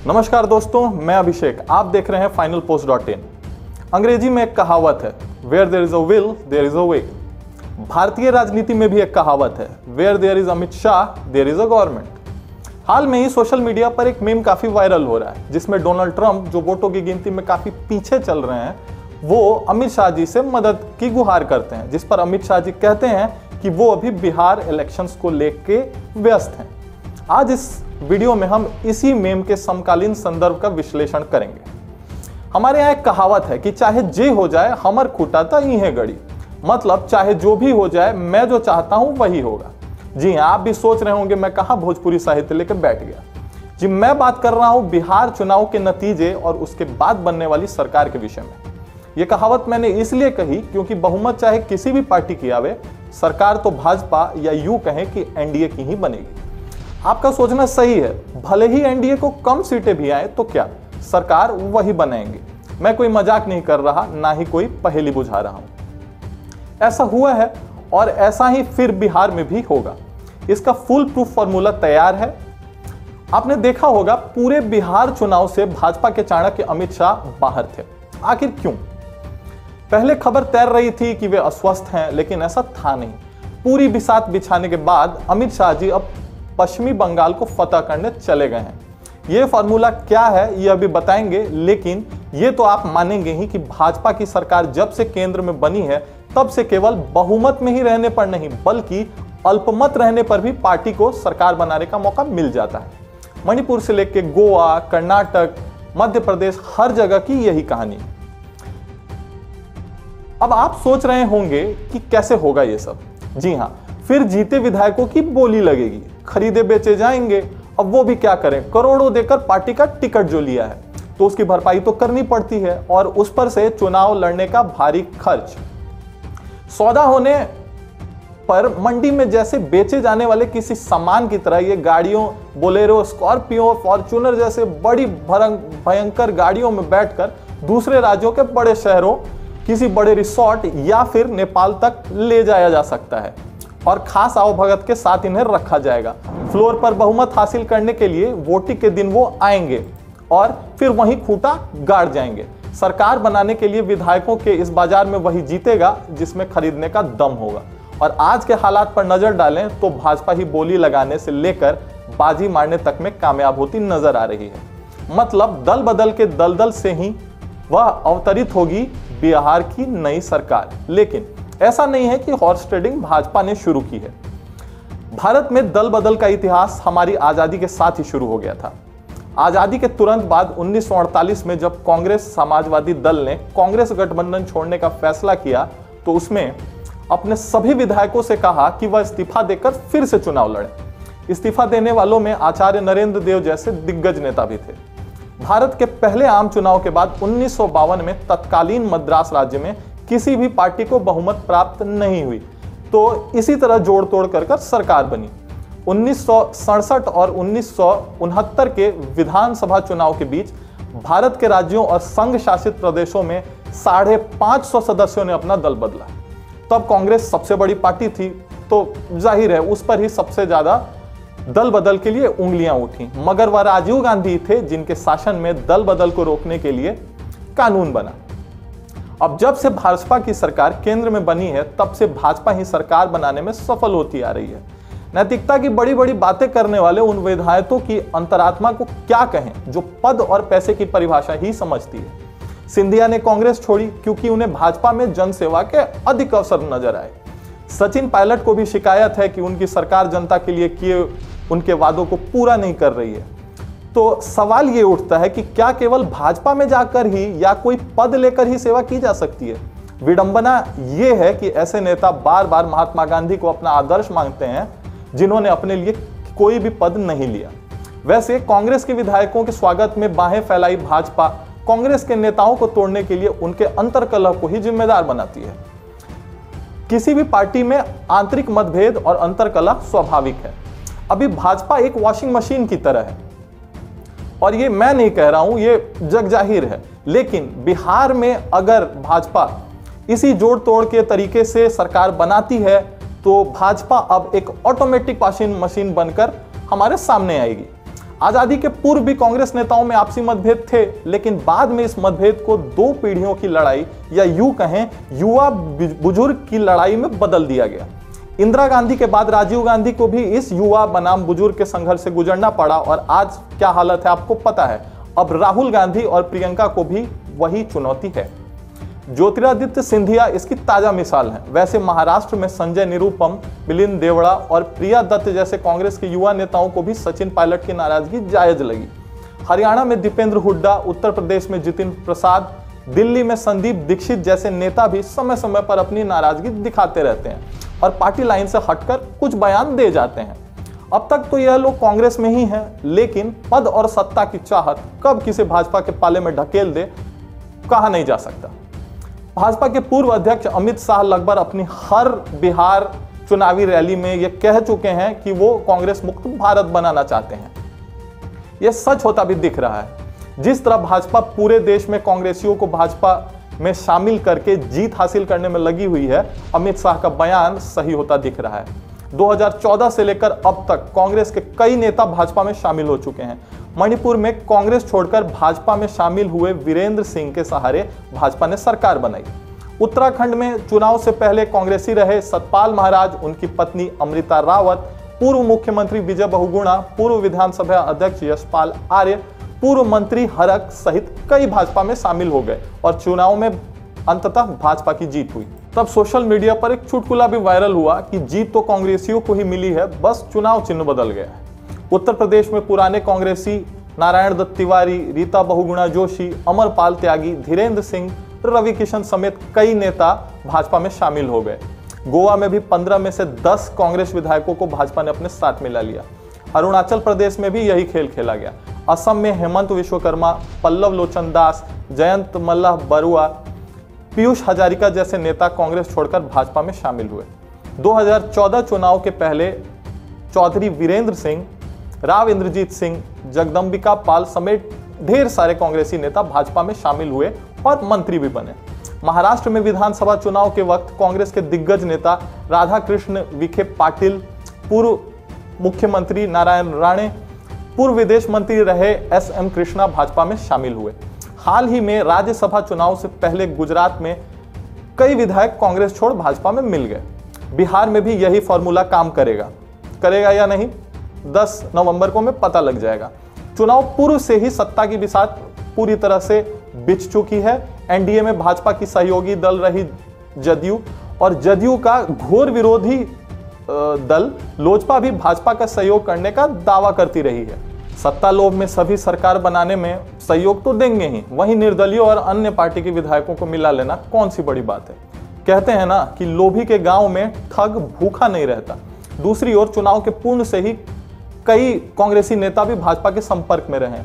नमस्कार दोस्तों, मैं अभिषेक। आप देख रहे हैं फाइनल पोस्ट .in। अंग्रेजी में एक कहावत है, where there is a will there is a way. भारतीय राजनीति में भी एक कहावत है, where there is Amit Shah there is a government. हाल में ही सोशल मीडिया पर एक मीम काफी वायरल हो रहा है, जिसमें डोनाल्ड ट्रंप, जो वोटों की गिनती में काफी पीछे चल रहे हैं, वो अमित शाह जी से मदद की गुहार करते हैं, जिस पर अमित शाह जी कहते हैं कि वो अभी बिहार इलेक्शंस को लेके व्यस्त हैं। आज इस वीडियो में हम इसी मेम के समकालीन संदर्भ का विश्लेषण करेंगे। हमारे यहाँ एक कहावत है कि चाहे जे हो जाए हमर खूटा ही है गड़ी, मतलब चाहे जो भी हो जाए मैं जो चाहता हूं वही होगा। जी हाँ, आप भी सोच रहे होंगे मैं कहाँ भोजपुरी साहित्य लेकर बैठ गया। जी, मैं बात कर रहा हूं बिहार चुनाव के नतीजे और उसके बाद बनने वाली सरकार के विषय में। यह कहावत मैंने इसलिए कही क्योंकि बहुमत चाहे किसी भी पार्टी की आवे, सरकार तो भाजपा या यूं कहें कि एनडीए की ही बनेगी। आपका सोचना सही है, भले ही एनडीए को कम सीटें भी आए तो क्या, सरकार वही बनाएंगे। मैं कोई मजाक नहीं कर रहा, ना ही कोई पहेली बुझा रहा हूं। ऐसा हुआ है और ऐसा ही फिर बिहार में भी होगा। इसका फुल प्रूफ फॉर्मूला तैयार है। आपने देखा होगा पूरे बिहार चुनाव से भाजपा के चाणक्य अमित शाह बाहर थे। आखिर क्यों? पहले खबर तैर रही थी कि वे अस्वस्थ हैं, लेकिन ऐसा था नहीं। पूरी बिसात बिछाने के बाद अमित शाह जी अब पश्चिमी बंगाल को फतह करने चले गए हैं। यह फॉर्मूला क्या है ये अभी बताएंगे, लेकिन ये तो आप मानेंगे ही कि भाजपा की सरकार जब से केंद्र में बनी है तब से केवल बहुमत में ही रहने पर नहीं, बल्कि अल्पमत रहने पर भी पार्टी को सरकार बनाने का मौका मिल जाता है। मणिपुर से लेकर गोवा, कर्नाटक, मध्य प्रदेश, हर जगह की यही कहानी। अब आप सोच रहे होंगे कि कैसे होगा ये सब। जी हाँ, फिर जीते विधायकों की बोली लगेगी, खरीदे बेचे जाएंगे। अब वो भी क्या करें, करोड़ों देकर पार्टी का टिकट जो लिया है तो उसकी भरपाई तो करनी पड़ती है, और उस पर से चुनाव लड़ने का भारी खर्च। सौदा होने पर मंडी में जैसे बेचे जाने वाले किसी सामान की तरह ये गाड़ियों, बोलेरो, स्कॉर्पियो, फॉर्च्यूनर जैसे बड़ी भयंकर गाड़ियों में बैठकर दूसरे राज्यों के बड़े शहरों, किसी बड़े रिसोर्ट या फिर नेपाल तक ले जाया जा सकता है, और खास आवभगत के साथ इन्हें रखा जाएगा। फ्लोर पर बहुमत हासिल करने के लिए वोटिंग के दिन वो आएंगे और फिर वहीं खूंटा गाड़ जाएंगे। सरकार बनाने के लिए विधायकों के इस बाजार में वही जीतेगा जिसमें खरीदने का दम होगा। और आज के हालात पर नजर डालें तो भाजपा ही बोली लगाने से लेकर बाजी मारने तक में कामयाब होती नजर आ रही है। मतलब दल बदल के दलदल से ही वह अवतरित होगी बिहार की नई सरकार। लेकिन ऐसा नहीं है कि हॉर्स ट्रेडिंग भाजपा ने शुरू की है। भारत में दल बदल का इतिहास हमारी आजादी के साथ ही शुरू हो गया था। आजादी के तुरंत बाद 1948 में जब कांग्रेस समाजवादी दल ने कांग्रेस गठबंधन छोड़ने का फैसला किया तो उसमें अपने सभी विधायकों से कहा कि वह इस्तीफा देकर फिर से चुनाव लड़े। इस्तीफा देने वालों में आचार्य नरेंद्र देव जैसे दिग्गज नेता भी थे। भारत के पहले आम चुनाव के बाद 1952 में तत्कालीन मद्रास राज्य में किसी भी पार्टी को बहुमत प्राप्त नहीं हुई, तो इसी तरह जोड़ तोड़ कर सरकार बनी। 1967 और 1969 के विधानसभा चुनाव के बीच भारत के राज्यों और संघ शासित प्रदेशों में 550 सदस्यों ने अपना दल बदला। तब कांग्रेस सबसे बड़ी पार्टी थी, तो जाहिर है उस पर ही सबसे ज्यादा दल बदल के लिए उंगलियां उठी। मगर वह राजीव गांधी थे जिनके शासन में दल बदल को रोकने के लिए कानून बना। अब जब से भाजपा की सरकार केंद्र में बनी है तब से भाजपा ही सरकार बनाने में सफल होती आ रही है। नैतिकता की बड़ी बड़ी बातें करने वाले उन विधायकों की अंतरात्मा को क्या कहें जो पद और पैसे की परिभाषा ही समझती है। सिंधिया ने कांग्रेस छोड़ी क्योंकि उन्हें भाजपा में जनसेवा के अधिक अवसर नजर आए। सचिन पायलट को भी शिकायत है कि उनकी सरकार जनता के लिए किए उनके वादों को पूरा नहीं कर रही है। तो सवाल ये उठता है कि क्या केवल भाजपा में जाकर ही या कोई पद लेकर ही सेवा की जा सकती है? विडंबना ये है कि ऐसे नेता बार बार महात्मा गांधी को अपना आदर्श मांगते हैं जिन्होंने अपने लिए कोई भी पद नहीं लिया। वैसे कांग्रेस के विधायकों के स्वागत में बाहें फैलाई भाजपा कांग्रेस के नेताओं को तोड़ने के लिए उनके अंतर्कलह को ही जिम्मेदार बनाती है। किसी भी पार्टी में आंतरिक मतभेद और अंतर्कलह स्वाभाविक है। अभी भाजपा एक वॉशिंग मशीन की तरह है, और ये मैं नहीं कह रहा हूं, ये जग जाहिर है। लेकिन बिहार में अगर भाजपा इसी जोड़ तोड़ के तरीके से सरकार बनाती है तो भाजपा अब एक ऑटोमेटिक वॉशिंग मशीन बनकर हमारे सामने आएगी। आजादी के पूर्व भी कांग्रेस नेताओं में आपसी मतभेद थे, लेकिन बाद में इस मतभेद को 2 पीढ़ियों की लड़ाई या यूं कहें युवा बुजुर्ग की लड़ाई में बदल दिया गया। इंदिरा गांधी के बाद राजीव गांधी को भी इस युवा बनाम बुजुर्ग के संघर्ष से गुजरना पड़ा और आज क्या हालत है आपको पता है। अब राहुल गांधी और प्रियंका को भी वही चुनौती है। ज्योतिरादित्य सिंधिया इसकी ताजा मिसाल है। वैसे महाराष्ट्र में संजय निरुपम, मिलिंद देवड़ा और प्रिया दत्त जैसे कांग्रेस के युवा नेताओं को भी सचिन पायलट की नाराजगी जायज लगी। हरियाणा में दीपेंद्र हुड्डा, उत्तर प्रदेश में जितिन प्रसाद, दिल्ली में संदीप दीक्षित जैसे नेता भी समय समय पर अपनी नाराजगी दिखाते रहते हैं और पार्टी लाइन से हटकर कुछ बयान दे जाते हैं। अब तक तो यह लोग कांग्रेस में ही हैं, लेकिन पद और सत्ता की चाहत कब किसे भाजपा के पाले में ढकेल दे कहा नहीं जा सकता। भाजपा के पूर्व अध्यक्ष अमित शाह लगभग अपनी हर बिहार चुनावी रैली में यह कह चुके हैं कि वो कांग्रेस मुक्त भारत बनाना चाहते हैं। यह सच होता भी दिख रहा है। जिस तरह भाजपा पूरे देश में कांग्रेसियों को भाजपा में शामिल करके जीत हासिल करने में लगी हुई है, अमित शाह का बयान सही होता दिख रहा है। 2014 से लेकर अब तक कांग्रेस के कई नेता भाजपा में शामिल हो चुके हैं। मणिपुर में कांग्रेस छोड़कर भाजपा में शामिल हुए वीरेंद्र सिंह के सहारे भाजपा ने सरकार बनाई। उत्तराखंड में चुनाव से पहले कांग्रेसी रहे सतपाल महाराज, उनकी पत्नी अमृता रावत, पूर्व मुख्यमंत्री विजय बहुगुणा, पूर्व विधानसभा अध्यक्ष यशपाल आर्य, पूर्व मंत्री हरक सहित कई भाजपा में शामिल हो गए और चुनाव में अंततः भाजपा की जीत हुई। तब सोशल मीडिया पर एक चुटकुला भी वायरल हुआ कि जीत तो कांग्रेसियों को ही मिली है, बस चुनाव चिन्ह बदल गया है। उत्तर प्रदेश में पुराने कांग्रेसी नारायण दत्त तिवारी, रीता बहुगुणा जोशी, अमरपाल त्यागी, धीरेन्द्र सिंह, रवि किशन समेत कई नेता भाजपा में शामिल हो गए। गोवा में भी 15 में से 10 कांग्रेस विधायकों को भाजपा ने अपने साथ मिला लिया। अरुणाचल प्रदेश में भी यही खेल खेला गया। असम में हेमंत विश्वकर्मा, पल्लव लोचन दास, जयंत मल्ला बरुआ, पीयूष हजारिका जैसे नेता कांग्रेस छोड़कर भाजपा में शामिल हुए। 2014 चुनाव के पहले चौधरी वीरेंद्र सिंह, राव इंद्रजीत सिंह, जगदम्बिका पाल समेत ढेर सारे कांग्रेसी नेता भाजपा में शामिल हुए और मंत्री भी बने। महाराष्ट्र में विधानसभा चुनाव के वक्त कांग्रेस के दिग्गज नेता राधाकृष्ण विखे पाटिल, पूर्व मुख्यमंत्री नारायण राणे, पूर्व विदेश मंत्री रहे SM कृष्णा भाजपा में शामिल हुए। हाल ही में राज्यसभा चुनाव से पहले गुजरात में कई विधायक कांग्रेस छोड़ भाजपा में मिल गए। बिहार में भी यही फॉर्मूला काम करेगा या नहीं 10 नवंबर को हमें पता लग जाएगा। चुनाव पूर्व से ही सत्ता की बिसात पूरी तरह से बिछ चुकी है। एनडीए में भाजपा की सहयोगी दल रही जदयू और जदयू का घोर विरोधी दल लोजपा भी भाजपा का सहयोग करने का दावा करती रही है। सत्ता लोभ में सभी सरकार बनाने में सहयोग तो देंगे ही, वहीं निर्दलीय और अन्य पार्टी के विधायकों को मिला लेना कौन सी बड़ी बात है। कहते हैं ना कि लोभी के गांव में ठग भूखा नहीं रहता। दूसरी ओर चुनाव के पूर्व से ही कई कांग्रेसी नेता भी भाजपा के संपर्क में रहे,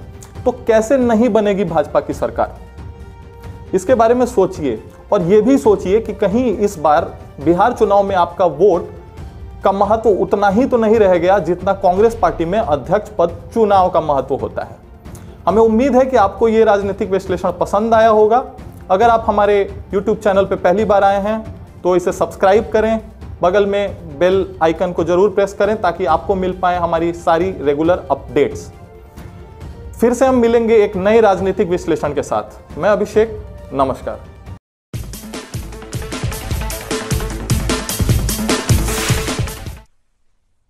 तो कैसे नहीं बनेगी भाजपा की सरकार। इसके बारे में सोचिए और यह भी सोचिए कि कहीं इस बार बिहार चुनाव में आपका वोट का महत्व उतना ही तो नहीं रह गया जितना कांग्रेस पार्टी में अध्यक्ष पद चुनाव का महत्व होता है। हमें उम्मीद है कि आपको यह राजनीतिक विश्लेषण पसंद आया होगा। अगर आप हमारे YouTube चैनल पर पहली बार आए हैं तो इसे सब्सक्राइब करें, बगल में बेल आइकन को जरूर प्रेस करें ताकि आपको मिल पाए हमारी सारी रेगुलर अपडेट्स। फिर से हम मिलेंगे एक नए राजनीतिक विश्लेषण के साथ। मैं अभिषेक, नमस्कार।